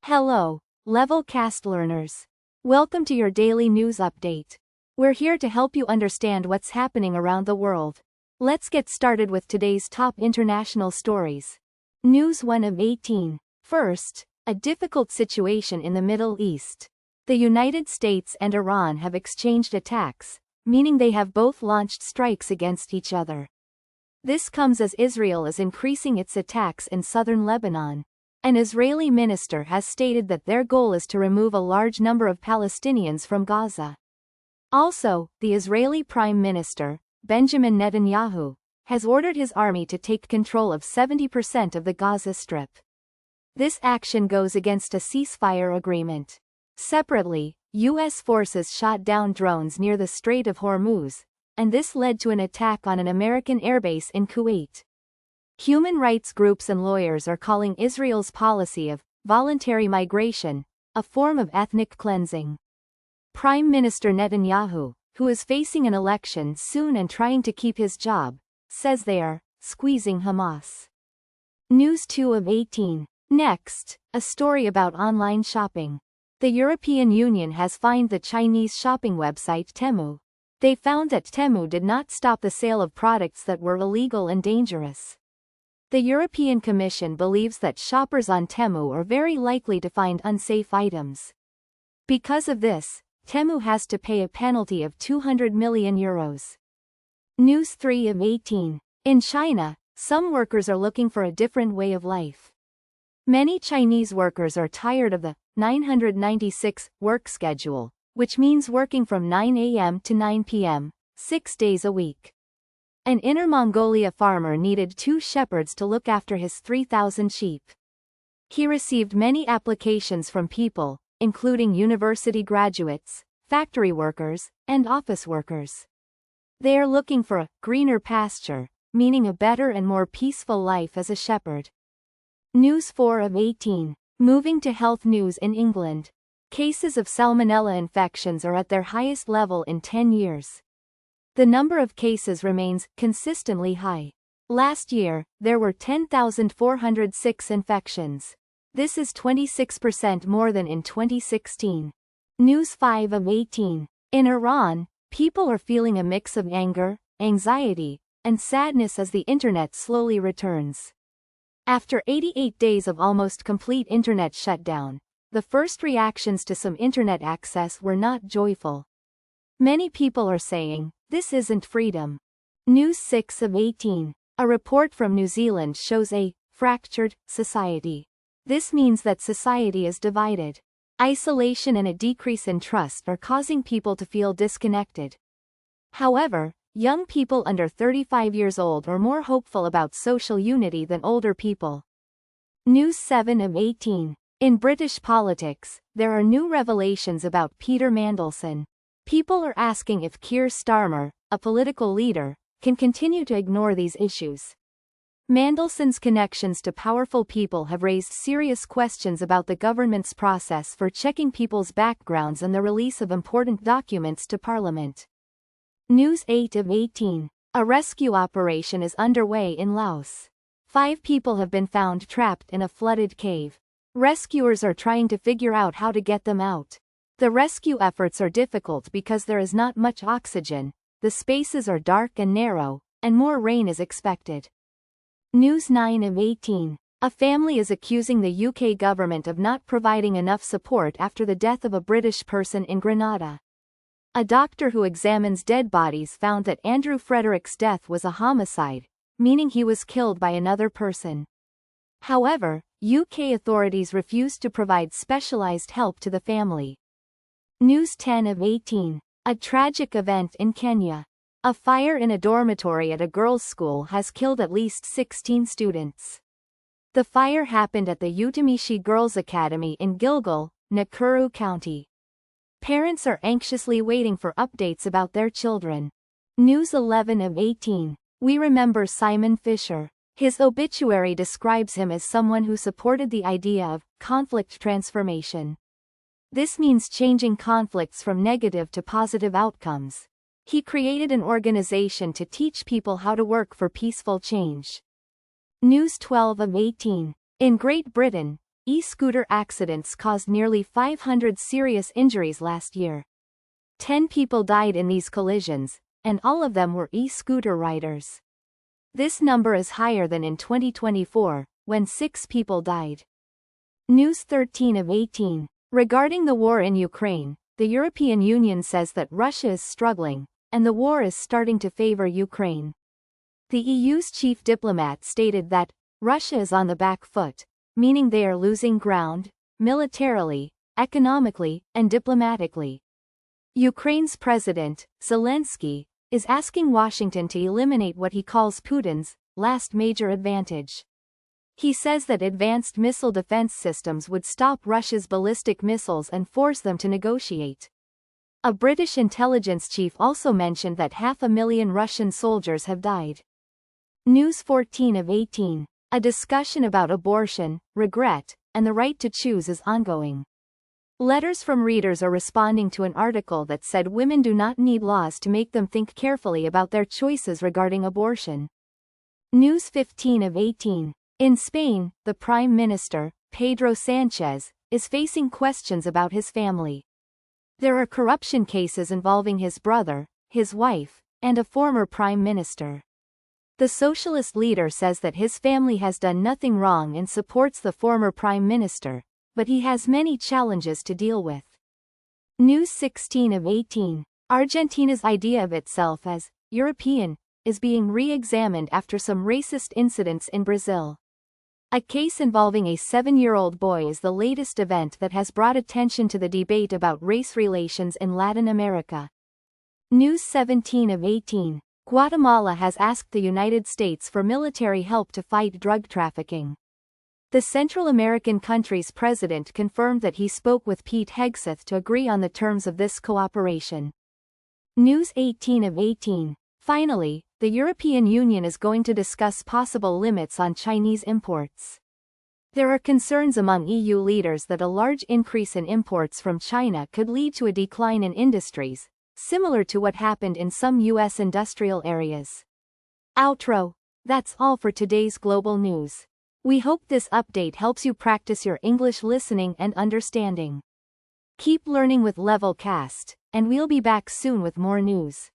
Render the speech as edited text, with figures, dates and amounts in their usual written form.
Hello, Level Cast learners. Welcome to your daily news update. We're here to help you understand what's happening around the world. Let's get started with today's top international stories. News 1 of 18. First, a difficult situation in the Middle East. The United States and Iran have exchanged attacks, meaning they have both launched strikes against each other. This comes as Israel is increasing its attacks in southern Lebanon. An Israeli minister has stated that their goal is to remove a large number of Palestinians from Gaza. Also, the Israeli Prime Minister, Benjamin Netanyahu, has ordered his army to take control of 70% of the Gaza Strip. This action goes against a ceasefire agreement. Separately, U.S. forces shot down drones near the Strait of Hormuz, and this led to an attack on an American airbase in Kuwait. Human rights groups and lawyers are calling Israel's policy of voluntary migration a form of ethnic cleansing. Prime Minister Netanyahu, who is facing an election soon and trying to keep his job, says they are squeezing Hamas. News 2 of 18. Next, a story about online shopping. The European Union has fined the Chinese shopping website Temu. They found that Temu did not stop the sale of products that were illegal and dangerous. The European Commission believes that shoppers on Temu are very likely to find unsafe items. Because of this, Temu has to pay a penalty of €200 million. News 3 of 18. In China, some workers are looking for a different way of life. Many Chinese workers are tired of the 996 work schedule, which means working from 9 a.m. to 9 p.m., 6 days a week. An Inner Mongolia farmer needed 2 shepherds to look after his 3,000 sheep. He received many applications from people, including university graduates, factory workers, and office workers. They are looking for a greener pasture, meaning a better and more peaceful life as a shepherd. News 4 of 18. Moving to health news in England. Cases of salmonella infections are at their highest level in 10 years. The number of cases remains consistently high. Last year, there were 10,406 infections. This is 26% more than in 2016. News 5 of 18. In Iran, people are feeling a mix of anger, anxiety, and sadness as the internet slowly returns. After 88 days of almost complete internet shutdown, the first reactions to some internet access were not joyful. Many people are saying, "This isn't freedom." News 6 of 18. A report from New Zealand shows a fractured society. This means that society is divided. Isolation and a decrease in trust are causing people to feel disconnected. However, young people under 35 years old are more hopeful about social unity than older people. News 7 of 18. In British politics, there are new revelations about Peter Mandelson. People are asking if Keir Starmer, a political leader, can continue to ignore these issues. Mandelson's connections to powerful people have raised serious questions about the government's process for checking people's backgrounds and the release of important documents to Parliament. News 8 of 18. A rescue operation is underway in Laos. 5 people have been found trapped in a flooded cave. Rescuers are trying to figure out how to get them out. The rescue efforts are difficult because there is not much oxygen, the spaces are dark and narrow, and more rain is expected. News 9 of 18. A family is accusing the UK government of not providing enough support after the death of a British person in Grenada. A doctor who examines dead bodies found that Andrew Frederick's death was a homicide, meaning he was killed by another person. However, UK authorities refused to provide specialized help to the family. News 10 of 18. A tragic event in Kenya. A fire in a dormitory at a girls' school has killed at least 16 students. The fire happened at the Utamishi Girls Academy in Gilgil, Nakuru County. Parents are anxiously waiting for updates about their children. News 11 of 18. We remember Simon Fisher. His obituary describes him as someone who supported the idea of conflict transformation. This means changing conflicts from negative to positive outcomes. He created an organization to teach people how to work for peaceful change. News 12 of 18. In Great Britain, e-scooter accidents caused nearly 500 serious injuries last year. 10 people died in these collisions, and all of them were e-scooter riders. This number is higher than in 2024, when 6 people died. News 13 of 18. Regarding the war in Ukraine, the European Union says that Russia is struggling, and the war is starting to favor Ukraine. The EU's chief diplomat stated that Russia is on the back foot, meaning they are losing ground, militarily, economically, and diplomatically. Ukraine's president, Zelensky, is asking Washington to eliminate what he calls Putin's last major advantage. He says that advanced missile defense systems would stop Russia's ballistic missiles and force them to negotiate. A British intelligence chief also mentioned that 500,000 Russian soldiers have died. News 14 of 18. A discussion about abortion, regret, and the right to choose is ongoing. Letters from readers are responding to an article that said women do not need laws to make them think carefully about their choices regarding abortion. News 15 of 18. In Spain, the Prime Minister, Pedro Sánchez, is facing questions about his family. There are corruption cases involving his brother, his wife, and a former Prime Minister. The socialist leader says that his family has done nothing wrong and supports the former Prime Minister, but he has many challenges to deal with. News 16 of 18. Argentina's idea of itself as European is being re-examined after some racist incidents in Brazil. A case involving a 7-year-old boy is the latest event that has brought attention to the debate about race relations in Latin America. News 17 of 18. Guatemala has asked the United States for military help to fight drug trafficking. The Central American country's president confirmed that he spoke with Pete Hegseth to agree on the terms of this cooperation. News 18 of 18. Finally, the European Union is going to discuss possible limits on Chinese imports. There are concerns among EU leaders that a large increase in imports from China could lead to a decline in industries, similar to what happened in some U.S. industrial areas. Outro. That's all for today's global news. We hope this update helps you practice your English listening and understanding. Keep learning with Levelcast, and we'll be back soon with more news.